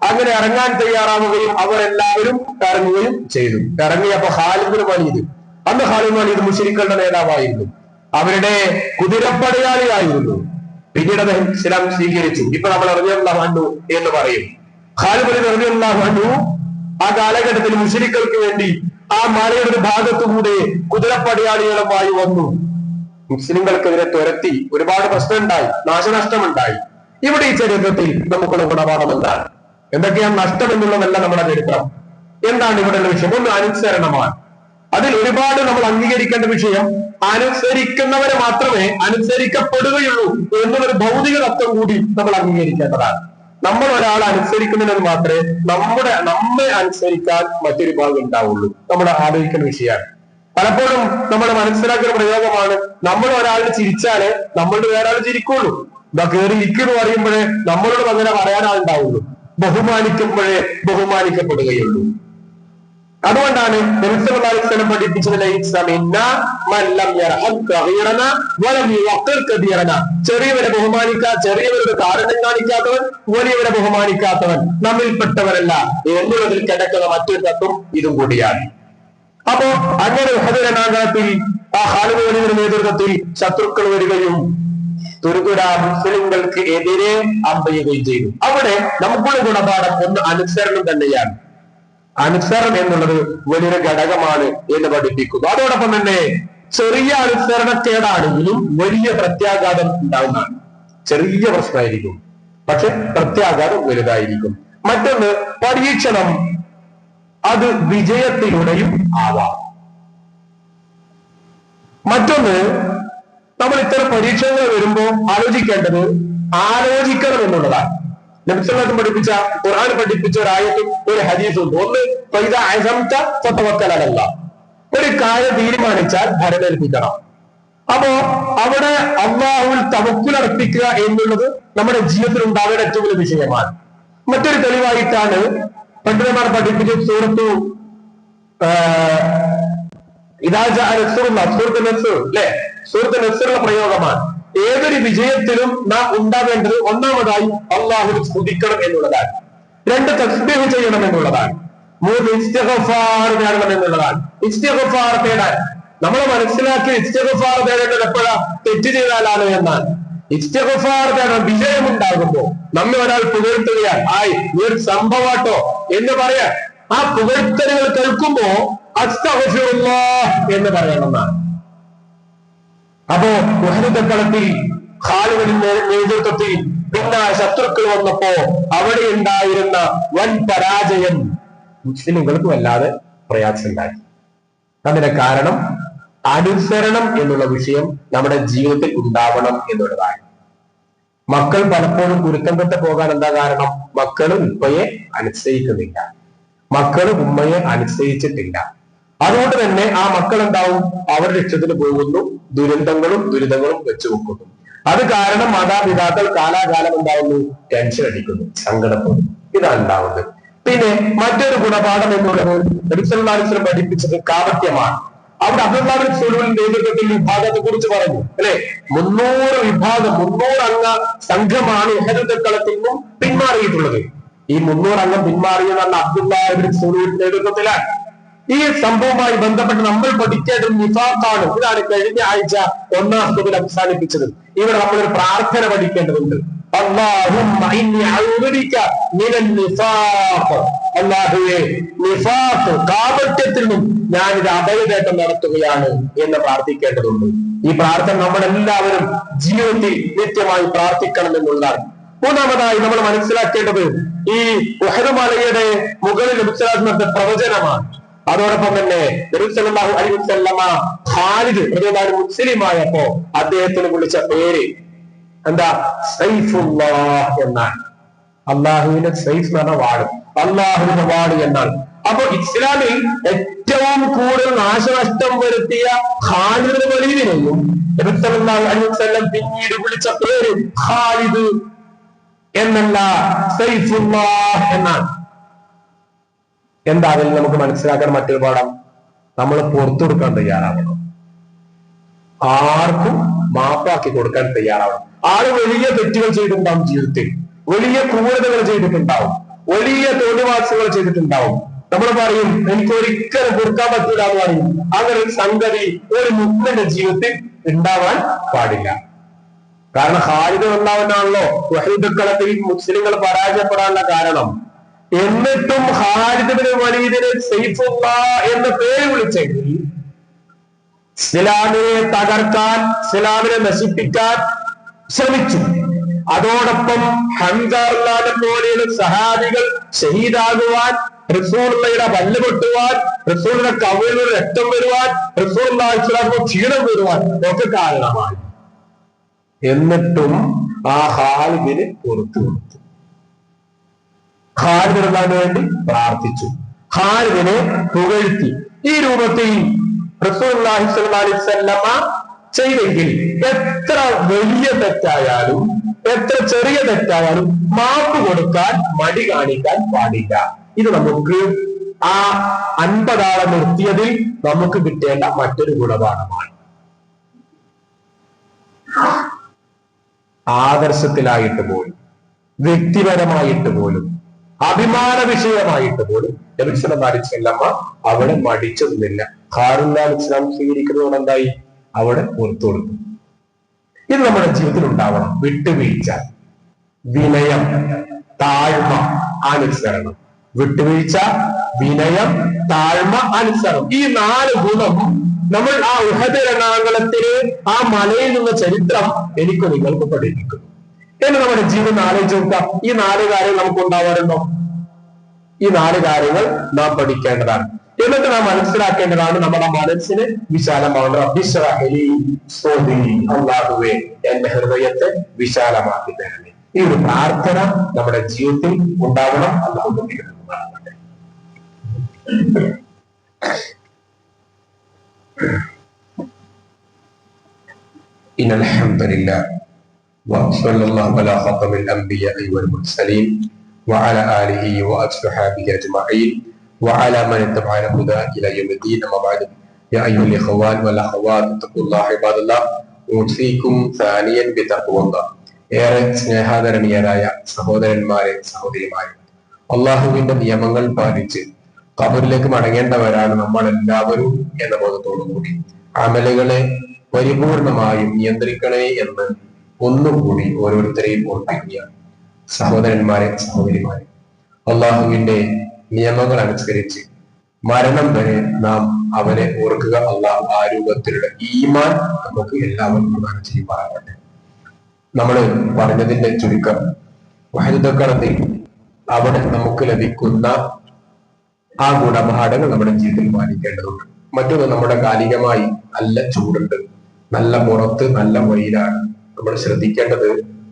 അങ്ങനെ ഇറങ്ങാൻ തയ്യാറാവുകയും അവർ എല്ലാവരും ഇറങ്ങുകയും ചെയ്തു. ഇറങ്ങിയപ്പോ ഖാലിദ് ബിൻ വലീദ്, അന്ന് ഖാലിദ് ബിൻ വലീദ് മുശ്രിക്കുകളുടെ നേതാവായിരുന്നു, അവരുടെ കുതിരപ്പടയാളിയായിരുന്നു. പിന്നീട് അദ്ദേഹം ഇസ്ലാം സ്വീകരിച്ചു. ഇപ്പൊ നമ്മൾ റളിയല്ലാഹു അൻഹു എന്ന് പറയും. ഖാലിദ് റളിയല്ലാഹു അൻഹു ആ കാലഘട്ടത്തിൽ മുശ്രിക്കുകൾക്ക് വേണ്ടി ആ മലയുടെ ഒരു ഭാഗത്തുകൂടെ കുതിരപ്പടയാളികളുമായി വന്നു. മുസ്ലിങ്ങൾക്കെതിരെ തുരത്തി ഒരുപാട് പ്രശ്നമുണ്ടായി, നാശനഷ്ടമുണ്ടായി. ഇവിടെ ഈ ചരിത്രത്തിൽ നമുക്കുള്ള ഗുണപാഠം എന്താണ്? എന്തൊക്കെയാണ് നഷ്ടം എന്നുള്ളതല്ല നമ്മുടെ ചരിത്രം. എന്താണ് ഇവിടെയുള്ള വിഷയം? ഒന്ന് അനുസരണമാണ്. അതിൽ ഒരുപാട് നമ്മൾ അംഗീകരിക്കേണ്ട വിഷയം, അനുസരിക്കുന്നവരെ മാത്രമേ അനുസരിക്കപ്പെടുകയുള്ളൂ എന്നുള്ളൊരു ഭൗതിക തത്വം കൂടി നമ്മൾ അംഗീകരിക്കേണ്ടതാണ്. നമ്മൾ ഒരാളെ അനുസരിക്കുന്നതിന് മാത്രമേ നമ്മെ അനുസരിക്കാൻ മറ്റൊരു ഭാഗം ഉണ്ടാവുള്ളൂ. നമ്മൾ ആലോചിക്കേണ്ട വിഷയമാണ്. പലപ്പോഴും നമ്മൾ മനസ്സിലാക്കുന്ന പ്രയോഗമാണ്, നമ്മൾ ഒരാളിന് ചിരിച്ചാലേ നമ്മളുടെ വേറെ ആൾ ചിരിക്കുള്ളൂ. ഇതാ കയറി ഇരിക്കുന്നു പറയുമ്പോഴേ നമ്മളോട് അങ്ങനെ പറയാനാളുണ്ടാവുള്ളൂ. ബഹുമാനിക്കുമ്പോഴേ ബഹുമാനിക്കപ്പെടുകയുള്ളൂ. അതുകൊണ്ടാണ് നബി സല്ലല്ലാഹു അലൈഹി വസല്ലം പഠിപ്പിച്ചത് ചെറിയവരെ ചെറിയവരുടെ കാരണം കാണിക്കാത്തവൻ, വലിയവരെ ബഹുമാനിക്കാത്തവൻ നമ്മിൽപ്പെട്ടവരല്ല എന്നുള്ളതിൽ കിടക്കുന്ന മറ്റൊരു തത്വം ഇതും കൂടിയാണ്. അപ്പോ അങ്ങനെ ഉഹദ് രണാങ്കണത്തിൽ ആ ഖാലിദ് വലീദിന്റെ നേതൃത്വത്തിൽ ശത്രുക്കൾ വരികയും തുരുതുര മുസ്ലിങ്ങൾക്ക് എതിരെ അമ്പയുകയും ചെയ്തു. അവിടെ നമുക്കുള്ള ഗുണപാഠം ഒന്ന് അനുസരണം തന്നെയാണ്. അനുസരണം എന്നുള്ളത് വലിയൊരു ഘടകമാണ് എന്ന് പഠിപ്പിക്കുന്നു. അതോടൊപ്പം തന്നെ ചെറിയ അനുസരണക്കേടാണെങ്കിലും വലിയ പ്രത്യാഘാതം ഉണ്ടാകുന്നതാണ്. ചെറിയ പ്രശ്നമായിരിക്കും, പക്ഷെ പ്രത്യാഘാതം വലുതായിരിക്കും. മറ്റൊന്ന്, പരീക്ഷണം അത് വിജയത്തിലൂടെയും ആവാം. മറ്റൊന്ന്, നമ്മൾ ഇത്തരം പരീക്ഷണങ്ങൾ വരുമ്പോൾ ആലോചിക്കണം എന്നുള്ളതാണ്. നബി സല്ലല്ലാഹു അലൈഹി വസല്ലം പഠിപ്പിച്ച, ഖുർആൻ പഠിപ്പിച്ച ഒരു ആയത്തും ഒരു ഹദീസും ഉണ്ട്. ഒന്ന്, ഫൈദാ അസംത ഫതവക്കൽ അലല്ലാഹ്, ഒരു കാര്യം തീരുമാനിച്ചാൽ ഭരമേൽപ്പിക്കണം. അപ്പോ അവിടെ അല്ലാഹുവിൽ തവക്കുൽ അർപ്പിക്കുക എന്നുള്ളത് നമ്മുടെ ജീവിതത്തിൽ ഉണ്ടാവേണ്ട ഏറ്റവും വലിയ വിഷയമാണ്. മറ്റൊരു തെളിവായിട്ടാണ് പണ്ഡിതന്മാർ പഠിപ്പിച്ച സൂറത്തു സൂറത്ത് നസ്ർ അല്ലെ, സൂറത്ത് നസ്റിലുള്ള പ്രയോഗമാണ്. ഏതൊരു വിജയത്തിലും നാം ഉണ്ടാവേണ്ടത് ഒന്നാമതായി അള്ളാഹുവിനെ സ്തുതിക്കണം എന്നുള്ളതാണ്. 2, തസ്ബീഹ് ചെയ്യണം എന്നുള്ളതാണ്. 3, ഇസ്തിഗ്ഫാർ നേടണം എന്നുള്ളതാണ്. ഇസ്തിഗ്ഫാർ തേടാൻ നമ്മൾ മനസ്സിലാക്കി ഇസ്തിഗ്ഫാർ തേടേണ്ടത് എപ്പോഴാ? തെറ്റ് ചെയ്താലാണ് എന്നാണ്. ഇസ്തിഗ്ഫാർ തേടണം വിജയമുണ്ടാകുമ്പോ. നമ്മെ ഒരാൾ പുകഴ്ത്തുകയാണ്, ഈ ഒരു സംഭവാട്ടോ എന്ന് പറയാൻ, ആ പുകഴ്ത്തലുകൾ കേൾക്കുമ്പോ അസ്തഗ്ഫിറുല്ലാഹ് എന്ന് പറയണമെന്നാണ്. അപ്പോ ഉഹദ് കളത്തിൽ ഖാലിദിന്റെ നേതൃത്വത്തിൽ പിന്നെ ശത്രുക്കൾ വന്നപ്പോ അവിടെ ഉണ്ടായിരുന്ന വൻ പരാജയം മുസ്ലിങ്ങൾക്ക് വല്ലാതെ പ്രയാസമുണ്ടായി. അതിന്റെ കാരണം അനുസരണം എന്നുള്ള വിഷയം നമ്മുടെ ജീവിതത്തിൽ ഉണ്ടാവണം എന്നുള്ളതാണ്. മക്കൾ പലപ്പോഴും കുരുത്തം കെട്ട് പോകാൻ എന്താ കാരണം? മക്കള് ഉപ്പയെ അനുസരിക്കുന്നില്ല, മക്കള് ഉമ്മയെ അനുസരിച്ചിട്ടില്ല. അതുകൊണ്ട് തന്നെ ആ മക്കൾ എന്താവും? അവരുടെ ഇഷ്ടത്തിന് പോകുന്നു, ദുരിതങ്ങളും വെച്ചു വെക്കുന്നു. അത് കാരണം മാതാപിതാക്കൾ കാലാകാലം എന്താവുന്നു? ടെൻഷൻ അടിക്കുന്നു, സങ്കടപ്പെടുന്നു. ഇതാണ് ഉണ്ടാവുന്നത്. പിന്നെ മറ്റൊരു ഗുണപാഠം എന്നുള്ളത് നബി സല്ലല്ലാഹു അലൈഹി വസല്ലം പഠിപ്പിച്ചത് കാപട്യമാണ്. അവിടെ അബ്ദുല്ലാഹ് ഇബ്നു സലൂലിന്റെ നേതൃത്വത്തിൽ വിഭാഗത്തെ കുറിച്ച് പറഞ്ഞു അല്ലെ. 300 അംഗ സംഘമാണ് ഉഹദ് കളത്തിൽ നിന്നും പിന്മാറിയിട്ടുള്ളത്. ഈ 300 അംഗം പിന്മാറിയെന്ന് പറഞ്ഞ അബ്ദുല്ലാഹ് ഇബ്നു സലൂലിന്റെ നേതൃത്വത്തിലാണ്. ഈ സംഭവവുമായി ബന്ധപ്പെട്ട് നമ്മൾ പഠിക്കേണ്ടത് നിഫാഖാണ്. ഇതാണ് കഴിഞ്ഞ ആഴ്ച 1-ാം ക്ലാസ്സിൽ അവസാനിപ്പിച്ചത്. ഇവിടെ നമ്മളൊരു പ്രാർത്ഥന പഠിക്കേണ്ടതുണ്ട്. അല്ലാഹുമ്മ ഇന്നി അഊദു ബിക മിനൻ നിഫാഖ്, അല്ലാഹുവേ നിഫാഖ് കാപട്യത്തിൽ നിന്നും ഞാനൊരു അഭയതേട്ടം നടത്തുകയാണ് എന്ന് പ്രാർത്ഥിക്കേണ്ടതുണ്ട്. ഈ പ്രാർത്ഥന നമ്മളെല്ലാവരും ജീവിതത്തിൽ നിത്യമായി പ്രാർത്ഥിക്കണം എന്നുള്ളതാണ്. മൂന്നാമതായി നമ്മൾ മനസ്സിലാക്കേണ്ടത് ഈ ഉഹദ് മലയുടെ മുകളിൽ നബി പ്രവചനമാണ്. അതോടൊപ്പം തന്നെ നബി സല്ലല്ലാഹു അലൈഹി വസല്ലമ ഖാലിദ് റളിയല്ലാഹു മുസ്ലിമായപ്പോ അദ്ദേഹത്തിന് വിളിച്ച പേര് എന്താ? സൈഫുല്ലാഹ് എന്നാണ്. അള്ളാഹുവിന്റെ സൈഫ് എന്ന് പറഞ്ഞ വാട്, അള്ളാഹുവിന്റെ വാട് എന്നാണ്. അപ്പൊ ഇസ്ലാമിൽ ഏറ്റവും കൂടുതൽ നാശനഷ്ടം വരുത്തിയ ഖാലിദ് വലീദിനെയും നബി സല്ലല്ലാഹു അലൈഹി വസല്ലം പിന്നീട് വിളിച്ച പേര് ഖാലിദ് എന്നല്ല, സൈഫുല്ലാഹ് എന്നാണ്. എന്താ അതിൽ നമുക്ക് മനസ്സിലാക്കാൻ മറ്റൊരു പാഠം? നമ്മൾ പുറത്തു കൊടുക്കാൻ തയ്യാറാവണം, ആർക്കും മാപ്പാക്കി കൊടുക്കാൻ തയ്യാറാവണം. ആള് വലിയ തെറ്റുകൾ ചെയ്തിട്ടുണ്ടാവും, ജീവിതത്തിൽ വലിയ ക്രൂരതകൾ ചെയ്തിട്ടുണ്ടാവും, വലിയ തോന്നിവാസങ്ങൾ ചെയ്തിട്ടുണ്ടാവും. നമ്മൾ പറയും എനിക്ക് ഒരിക്കലും കൊടുക്കാൻ പറ്റില്ല എന്ന് പറയും. അങ്ങനെ ഒരു സംഗതി ഒരു മുസ്ലിന്റെ ജീവിതത്തിൽ ഉണ്ടാവാൻ പാടില്ല. കാരണം ഖാലിദ് ഉണ്ടാവുന്നതാണല്ലോ വഹീദുക്കളത്തിൽ മുസ്ലിങ്ങൾ പരാജയപ്പെടാനുള്ള കാരണം. എന്നിട്ടും ഖാലിദ് ഇബ്നു വലീദിനെ സൈഫുല്ലാഹ് എന്ന പേര് വിളിച്ചെങ്കിൽ ഇസ്ലാമിനെ തകർക്കാൻ, ഇസ്ലാമിനെ നശിപ്പിക്കാൻ ശ്രമിച്ചു. അതോടൊപ്പം ഹംസ റളിയല്ലാഹു പോലെയുള്ള സഹാബികൾ ഷഹീദാകുവാൻ, റസൂലുള്ളാഹിയുടെ പല്ല് പൊട്ടുവാൻ, റസൂലിന്റെ കവിളിൽ രക്തം വരുവാൻ, റസൂലുള്ളാഹി സ്വല്ലല്ലാഹു അലൈഹി വസല്ലം ക്ഷീണം വരുവാൻ ഒക്കെ കാരണമായി. എന്നിട്ടും ആ ഖാലിദിന് പുറത്തു കൊടുത്തു. ഖാലിദിന് വേണ്ടി പ്രാർത്ഥിച്ചു, ഖാലിദിനെ പുകഴ്ത്തി. ഈ രൂപത്തിൽ റസൂലുള്ളാഹി സ്വല്ലല്ലാഹു അലൈഹി വസല്ലമ ചെയ്തെങ്കിൽ എത്ര വലിയ തെറ്റായാലും എത്ര ചെറിയ തെറ്റായാലും മാപ്പ് കൊടുക്കാൻ മടി കാണിക്കാൻ പാടില്ല. ഇത് നമുക്ക് ആ 50 ആളെ നിർത്തിയതിൽ നമുക്ക് കിട്ടേണ്ട മറ്റൊരു ഗുണപാഠമാണ്. ആദർശത്തിലായിട്ട് പോലും, വ്യക്തിപരമായിട്ട് പോലും, അഭിമാന വിഷയമായിട്ട് പോലും നബി സല്ലല്ലാഹു അലൈഹി വസല്ലമ അവിടെ മടിച്ചൊന്നുമില്ല. ഖാറുല്ലാഹ് ഇസ്ലാം സ്വീകരിക്കുന്നതോടെ എന്തായി? അവിടെ പുറത്തു കൊടുത്തു. ഇത് നമ്മുടെ ജീവിതത്തിൽ ഉണ്ടാവണം. വിട്ടുവീഴ്ച, വിനയം, താഴ്മ, അനുസരണം. വിട്ടുവീഴ്ച, വിനയം, താഴ്മ, അനുസരണം. ഈ 4 ഗുണം നമ്മൾ ആ ഉഹദ് രണാങ്കളത്തില് ആ മലയിൽ നിന്ന ചരിത്രം എനിക്ക് നിങ്ങൾക്ക് പഠിപ്പിക്കുന്നു. എന്ന് നമ്മുടെ ജീവിതം ആലോചിച്ച് നോക്കാം. ഈ 4 കാര്യങ്ങൾ നമുക്ക് ഉണ്ടാവാറുണ്ടോ? ഈ 4 കാര്യങ്ങൾ നാം പഠിക്കേണ്ടതാണ്. എന്നിട്ട് നാം മനസ്സിലാക്കേണ്ടതാണ് നമ്മുടെ മനസ്സിന് വിശാലമാണ്. അല്ലാഹുവേ, എന്റെ ഹൃദയത്തെ വിശാലമാക്കി തരണേ. ഈ ഒരു പ്രാർത്ഥന നമ്മുടെ ജീവിതത്തിൽ ഉണ്ടാവണം. അല്ലാഹു അനുഗ്രഹിക്കുമാറാകട്ടെ. ഇന്നൽ ഹംദുലില്ലാഹ് വസല്ലല്ലാഹു അലാ ഖാതമിൽ അംബിയാഇ വൽ മുർസലീൻ വഅലാ ആലിഹി വഅസ്ഹാബിഹി അജ്മഈൻ وعلى من اتبع الهدى الى يوم الدين. اما بعد يا ايها الاخوان والاخوات اتقوا الله عباد الله اوصيكم ثانيا بتقوى الله. ഏറെ സ്നേഹാദരണീയരായ സഹോദരന്മാരെ, സഹോദരിമാരെ, അള്ളാഹുവിന്റെ നിയമങ്ങൾ പാലിച്ച് ഖബറിലേക്ക് മടങ്ങേണ്ടവരാണ് നമ്മൾ എല്ലാവരും എന്ന ബോധത്തോടു കൂടി അമലുകളെ പരിപൂർണമായും നിയന്ത്രിക്കണേ എന്ന് ഒന്നുകൂടി ഓരോരുത്തരെയും ഓർപ്പിക്കുകയാണ്. സഹോദരന്മാരെ, സഹോദരിമാരെ, അള്ളാഹുവിന്റെ നിയമങ്ങൾ അനുസരിച്ച് മരണം വരെ നാം അവനെ ഓർക്കുക. അള്ളാഹു ആ രൂപത്തിലുള്ള ഈമാൻ നമുക്ക് എല്ലാവരും പ്രദാനം ചെയ്യുമാറാകട്ടെ. നമ്മൾ പറഞ്ഞതിന്റെ ചുരുക്കം, വഹദത്തുൽ അവിടെ നമുക്ക് ലഭിക്കുന്ന ആ ഗുണപാഠങ്ങൾ നമ്മുടെ ജീവിതത്തിൽ പാലിക്കേണ്ടതുണ്ട്. മറ്റൊന്ന്, നമ്മുടെ കാലികമായി നല്ല ചൂടുണ്ട്, നല്ല പുറത്ത് നല്ല വെയിലാണ്. നമ്മൾ ശ്രദ്ധിക്കേണ്ടത്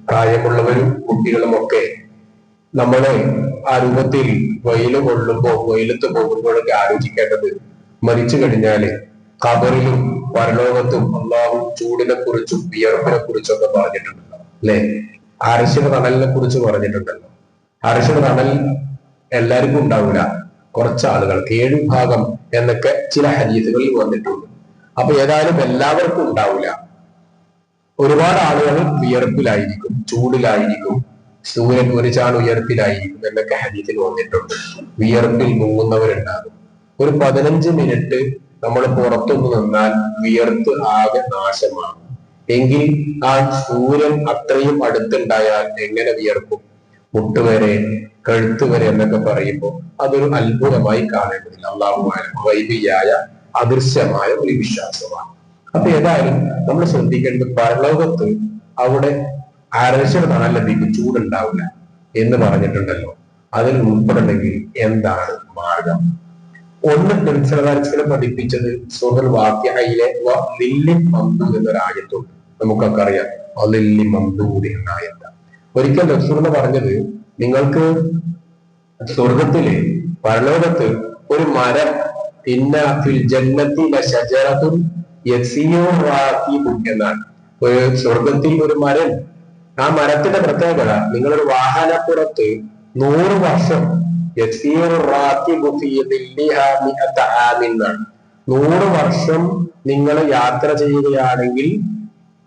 പ്രായമുള്ളവരും കുട്ടികളും ഒക്കെ നമ്മളെ ആ രൂപത്തിൽ വെയിൽ കൊള്ളുമ്പോൾ, വെയിലത്ത് പോകുമ്പോഴൊക്കെ ആലോചിക്കേണ്ടത്, മരിച്ചു കഴിഞ്ഞാല് ഖബറിലും പരലോകത്തും അള്ളാഹു ചൂടിനെ കുറിച്ചും വിയർപ്പിനെ കുറിച്ചൊക്കെ പറഞ്ഞിട്ടുണ്ടല്ലോ, അല്ലെ? അർശിന്റെ തണലിനെ കുറിച്ച് പറഞ്ഞിട്ടുണ്ടല്ലോ. അർശിന്റെ തണൽ എല്ലാവർക്കും ഉണ്ടാവില്ല, കുറച്ച് ആളുകൾക്ക്, 7 ഭാഗം എന്നൊക്കെ ചില ഹദീസുകളിൽ വന്നിട്ടുണ്ട്. അപ്പൊ ഏതായാലും എല്ലാവർക്കും ഉണ്ടാവില്ല. ഒരുപാട് ആളുകൾ വിയർപ്പിലായിരിക്കും, ചൂടിലായിരിക്കും, സൂര്യൻ ഒരു ചാൺ ഉയർപ്പിലായിരിക്കും എന്നൊക്കെ ഹദീസിൽ വന്നിട്ടുണ്ട്. വിയർപ്പിൽ മുങ്ങുന്നവരുണ്ടാകും. ഒരു 15 മിനിറ്റ് നമ്മൾ പുറത്തൊന്ന് നിന്നാൽ വിയർത്ത് ആകെ നാശമാണ്. എങ്കിൽ ആ സൂര്യൻ അത്രയും അടുത്തുണ്ടായാൽ എങ്ങനെ വിയർക്കും? മുട്ടുവരെ, കഴുത്ത് വരെ എന്നൊക്കെ പറയുമ്പോൾ അതൊരു അത്ഭുതമായി കാണേണ്ടതില്ല. അള്ളാഹു വൈബിയായ അദൃശ്യമായ ഒരു വിശ്വാസമാണ്. അപ്പൊ ഏതായാലും നമ്മൾ ശ്രദ്ധിക്കേണ്ടത്, പരലോകത്ത് അവിടെ അർശിന്റെ തണൽ ലഭിക്കും, ചൂടുണ്ടാവില്ല എന്ന് പറഞ്ഞിട്ടുണ്ടല്ലോ. അതിൽ ഉൾപ്പെടണമെങ്കിൽ എന്താണ് മാർഗം? ഒന്ന്, നബിസ്വല്ലല്ലാഹു പഠിപ്പിച്ചത് സൂറത്തുൽ വാഖിഅയിലെ ലില്ലി മംദൂദ് എന്നൊരു ആയത്തുണ്ട്. നമുക്കൊക്കെ അറിയാം ലില്ലി മംദൂദ് എന്ന ആയത്ത്. ഒരിക്കൽ റസൂൽ പറഞ്ഞത്, നിങ്ങൾക്ക് സ്വർഗത്തില്, പരലോകത്ത് ഒരു മരം, ഇന്ന ഫിൽ ജന്നത്തി ലശജറത്തുൻ യസീറു റാകിബുൻ എന്നാണ്. ഒരു സ്വർഗത്തിൽ ഒരു മരം, ആ മരത്തിന്റെ പ്രത്യേകത, നിങ്ങളൊരു വാഹനപ്പുറത്ത് 100 വർഷം 100 വർഷം നിങ്ങൾ യാത്ര ചെയ്യുകയാണെങ്കിൽ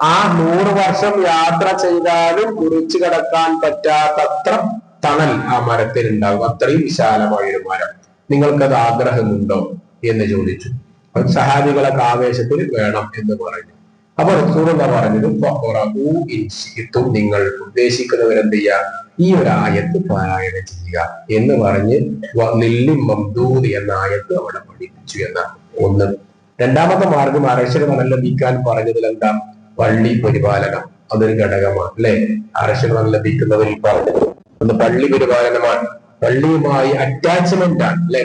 ആ 100 വർഷം യാത്ര ചെയ്താലും കുറിച്ചു കടക്കാൻ പറ്റാത്തത്ര തണൽ ആ മരത്തിൽ ഉണ്ടാകും. അത്രയും വിശാലമായൊരു മരം. നിങ്ങൾക്കത് ആഗ്രഹമുണ്ടോ എന്ന് ചോദിച്ചു. സഹാബികളൊക്കെ ആവേശത്തിൽ വേണം എന്ന് പറഞ്ഞു. അപ്പൊ റസൂൽ എന്താ പറഞ്ഞത്, നിങ്ങൾ ഉദ്ദേശിക്കുന്നവരെന്ത് ചെയ്യുക, ഈ ഒരു ആയത്ത് പാരായണം ചെയ്യുക എന്ന് പറഞ്ഞ് നെല്ലും മംദൂദ് എന്ന ആയത്ത് അവിടെ പഠിപ്പിച്ചു എന്നാണ് ഒന്ന്. രണ്ടാമത്തെ മാർഗം അരശരം ലഭിക്കാൻ പറഞ്ഞതിൽ എന്താ, പള്ളി പരിപാലനം, അതൊരു ഘടകമാണ് അല്ലെ. അരശരം ലഭിക്കുന്നതിൽ പറഞ്ഞത് ഒന്ന് പള്ളി പരിപാലനമാണ്, പള്ളിയുമായി അറ്റാച്ച്മെന്റ് ആണ് അല്ലെ.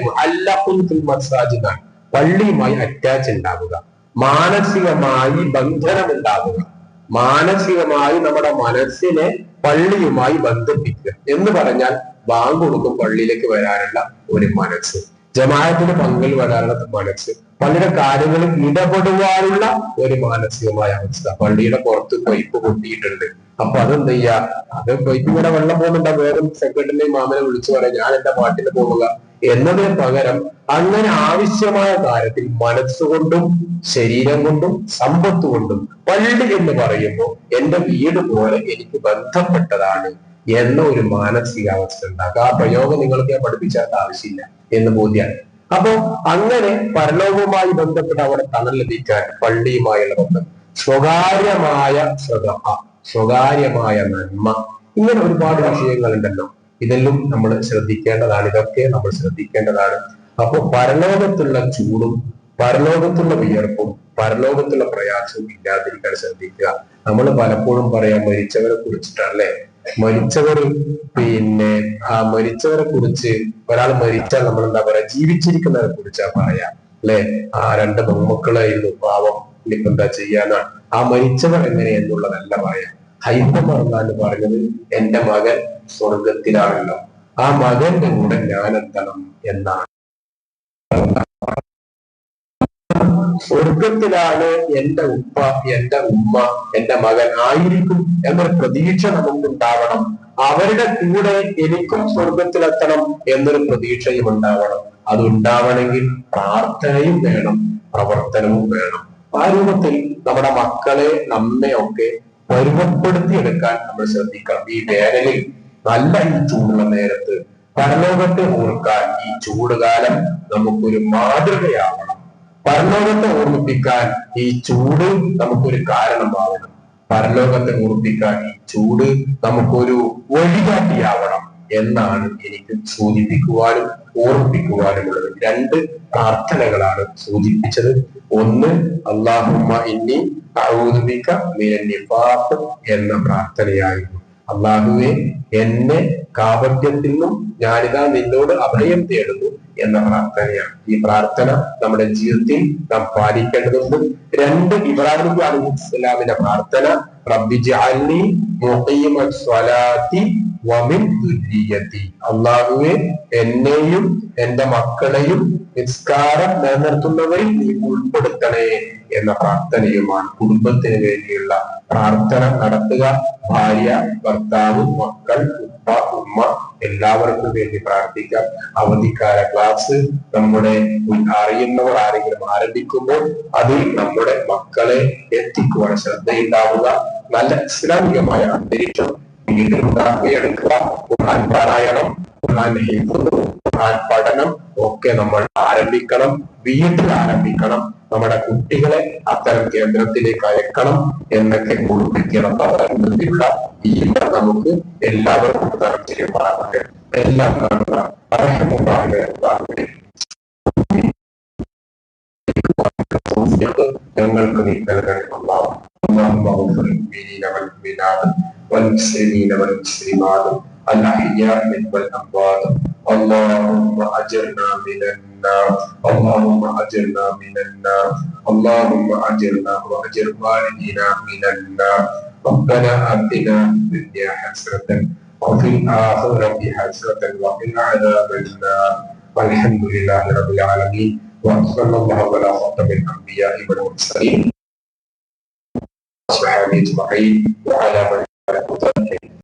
മസാജിദാണ്, പള്ളിയുമായി അറ്റാച്ച് ഉണ്ടാവുക, മാനസികമായി ബന്ധനം ഉണ്ടാവുക, മാനസികമായി നമ്മുടെ മനസ്സിനെ പള്ളിയുമായി ബന്ധിപ്പിക്കുക എന്ന് പറഞ്ഞാൽ ബാങ്ക് കൊടുക്കും പള്ളിയിലേക്ക് വരാനുള്ള ഒരു മനസ്സ്, ജമാഅത്തിന് പങ്കിൽ വരാനുള്ള മനസ്സ്, പള്ളിയുടെ കാര്യങ്ങളിൽ ഇടപെടുവാനുള്ള ഒരു മാനസികമായ അവസ്ഥ. പള്ളിയുടെ പുറത്ത് പൈപ്പ് പൊട്ടിയിട്ടുണ്ട്, അപ്പൊ അതെന്ത് ചെയ്യാ, അത് പൈപ്പ് ഇവിടെ വെള്ളം പോകുന്നുണ്ടാ, വേറെ സെക്രട്ടറിനെയും മാമനെ വിളിച്ചു പറയാം ഞാൻ എന്റെ പാട്ടിന് പോകുക എന്നതിന് പകരം അങ്ങനെ ആവശ്യമായ കാര്യത്തിൽ മനസ്സുകൊണ്ടും ശരീരം കൊണ്ടും സമ്പത്ത് കൊണ്ടും പള്ളി എന്ന് പറയുമ്പോൾ എന്റെ വീട് പോലെ എനിക്ക് ബന്ധപ്പെട്ടതാണ് എന്ന ഒരു മാനസികാവസ്ഥ ഉണ്ടാക്കുക. ആ പ്രയോഗം നിങ്ങൾക്ക് ഞാൻ പഠിപ്പിച്ചേണ്ട ആവശ്യമില്ല എന്ന് ബോധ്യമാണ്. അപ്പൊ അങ്ങനെ പരലോകവുമായി ബന്ധപ്പെട്ട് അവിടെ തണൽ ലഭിക്കാൻ പള്ളിയുമായുള്ള ബന്ധം, സ്വകാര്യമായ സ്വതഹ, സ്വകാര്യമായ നന്മ, ഇങ്ങനെ ഒരുപാട് വിഷയങ്ങളുണ്ടല്ലോ. ഇതെല്ലാം നമ്മൾ ശ്രദ്ധിക്കേണ്ടതാണ്, ഇതൊക്കെ നമ്മൾ ശ്രദ്ധിക്കേണ്ടതാണ്. അപ്പൊ പരലോകത്തുള്ള ചൂടും പരലോകത്തുള്ള വിയർപ്പും പരലോകത്തുള്ള പ്രയാസവും ഇല്ലാതിരിക്കാൻ ശ്രദ്ധിക്കുക. നമ്മൾ പലപ്പോഴും പറയാം മരിച്ചവരെ കുറിച്ചിട്ടല്ലേ, മരിച്ചവർ ആ മരിച്ചവരെ കുറിച്ച് ഒരാൾ മരിച്ചാൽ നമ്മൾ എന്താ പറയാ, ജീവിച്ചിരിക്കുന്നവരെ കുറിച്ചാ പറയാ അല്ലെ. ആ രണ്ട് പെൺമക്കളായിരുന്നു പാവം, ഇനിയിപ്പോ എന്താ ചെയ്യാനാണ്, ആ മരിച്ചവർ എങ്ങനെ എന്നുള്ളതല്ല പറയാം. ഹൈപ്പമർന്നാണ് പറഞ്ഞത് എന്റെ മകൻ സ്വർഗത്തിലാണല്ലോ, ആ മകന്റെ കൂടെ ഞാൻ എത്തണം എന്നാണ്. സ്വർഗത്തിലാണ് എന്റെ ഉപ്പ, എന്റെ ഉമ്മ, എന്റെ മകൻ ആയിരിക്കും എന്നൊരു പ്രതീക്ഷ നമുക്കുണ്ടാവണം. അവരുടെ കൂടെ എനിക്കും സ്വർഗത്തിലെത്തണം എന്നൊരു പ്രതീക്ഷയും ഉണ്ടാവണം. അതുണ്ടാവണമെങ്കിൽ പ്രാർത്ഥനയും വേണം, പ്രവർത്തനവും വേണം. ആ രൂപത്തിൽ നമ്മുടെ മക്കളെ, നമ്മയൊക്കെ പരുവപ്പെടുത്തിയെടുക്കാൻ നമ്മൾ ശ്രദ്ധിക്കണം. ഈ വേനലിൽ നല്ല ഈ ചൂടുള്ള നേരത്ത് പരലോകത്തെ ഓർക്കാൻ ഈ ചൂടുകാലം നമുക്കൊരു മാതൃകയാവണം. പരലോകത്തെ ഓർമ്മിപ്പിക്കാൻ ഈ ചൂട് നമുക്കൊരു കാരണമാവണം. പരലോകത്തെ ഓർമ്മിപ്പിക്കാൻ ഈ ചൂട് നമുക്കൊരു വഴികാട്ടിയാവണം എന്നാണ് എനിക്ക് സൂചിപ്പിക്കുവാനും ഓർമ്മിപ്പിക്കുവാനുമുള്ളത്. രണ്ട് പ്രാർത്ഥനകളാണ് സൂചിപ്പിച്ചത്. ഒന്ന് അല്ലാഹുമ്മ ഇന്നി അഊദു ബിക മിനൻ നിഫാഖ് എന്ന പ്രാർത്ഥനയായിരുന്നു. അല്ലാഹുവേ, എന്നെ കാപട്യത്തിൽ നിന്നും ഞാനിതാ നിന്നോട് അഭയം തേടുന്നു എന്ന പ്രാർത്ഥനയാണ്. ഈ പ്രാർത്ഥന നമ്മുടെ ജീവിതത്തിൽ നാം പാലിക്കേണ്ടതുണ്ട്. രണ്ട്, ഇബ്രാഹിം നബി അലൈഹിസ്സലാമിന്റെ പ്രാർത്ഥന, റബ്ബി ജഅൽനി മുഖീമസ് സ്വലാത്തി വമിൻ ദുർരിയതി, അല്ലാഹുവേ എന്നെയും എന്റെ മക്കളെയും നിസ്കാരം നിലനിർത്തുന്നവരിൽ നീ ഉൾപ്പെടുത്തണേ എന്ന പ്രാർത്ഥനയുമാണ്. കുടുംബത്തിന് വേണ്ടിയുള്ള പ്രാർത്ഥന നടത്തുക. ഭാര്യ, ഭർത്താവ്, മക്കൾ, ഉപ്പ, ഉമ്മ എല്ലാവർക്കും വേണ്ടി പ്രാർത്ഥിക്കാം. അവധിക്കാല ക്ലാസ് നമ്മുടെ അറിയുന്നവർ ആരെങ്കിലും ആരംഭിക്കുമ്പോൾ അതിൽ നമ്മുടെ മക്കളെ എത്തിക്കുവാൻ ശ്രദ്ധയുണ്ടാവുക. നല്ല ഇസ്ലാമികമായ അന്തരീക്ഷം വീട്ടിലുണ്ടാക്കിയെടുക്കുക. ഖുർആൻ പാരായണം, ഖുർആൻ ഹിഫ്ദ്, ഖുർആൻ പഠനം ഒക്കെ നമ്മൾ ആരംഭിക്കണം. വീട്ടിൽ ആരംഭിക്കണം. നമ്മുടെ കുട്ടികളെ അത്തരം കേന്ദ്രത്തിലേക്ക് അയക്കണം എന്നൊക്കെ ഓർമ്മിക്കണം. അതനുസരിച്ചുള്ള ഈ നമുക്ക് എല്ലാവർക്കും താല്പര്യമാകട്ടെ. എല്ലാം ഞങ്ങൾക്ക് നീ നൽകണം. والمسلمين والمسلمات الأحياء والأموات. اللهم أجرنا من النار، اللهم أجرنا من النار، اللهم أجرنا وأجر والدينا من النار. ربنا آتنا في الدنيا حسنة وفي الآخرة حسنة وقنا عذاب النار. والحمد لله رب العالمين، وصلى الله على خاتم الأنبياء والمرسلين وصحبه أجمعين وعلى من